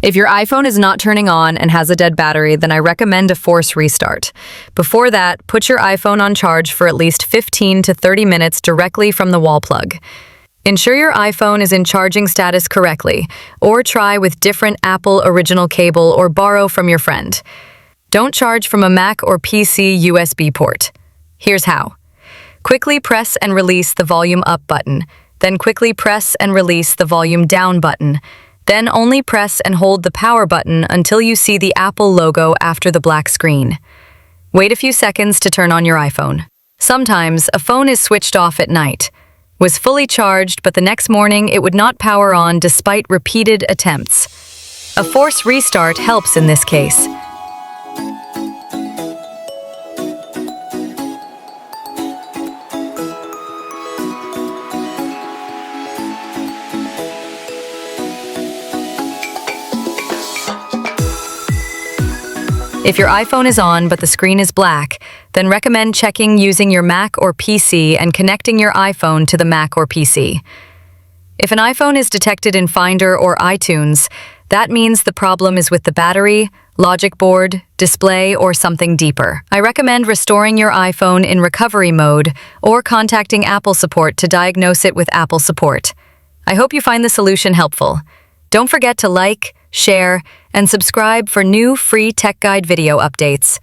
If your iPhone is not turning on and has a dead battery, then I recommend a force restart. Before that, put your iPhone on charge for at least 15 to 30 minutes directly from the wall plug. Ensure your iPhone is in charging status correctly, or try with different Apple original cable or borrow from your friend. Don't charge from a Mac or PC USB port. Here's how. Quickly press and release the volume up button, then quickly press and release the volume down button. Then only press and hold the power button until you see the Apple logo after the black screen. Wait a few seconds to turn on your iPhone. Sometimes a phone is switched off at night. Was fully charged, but the next morning it would not power on despite repeated attempts. A force restart helps in this case. If your iPhone is on but the screen is black, then recommend checking using your Mac or PC and connecting your iPhone to the Mac or PC. If an iPhone is detected in Finder or iTunes, that means the problem is with the battery, logic board, display, or something deeper. I recommend restoring your iPhone in recovery mode or contacting Apple support to diagnose it with Apple support. I hope you find the solution helpful. Don't forget to like, share, and subscribe for new free tech guide video updates.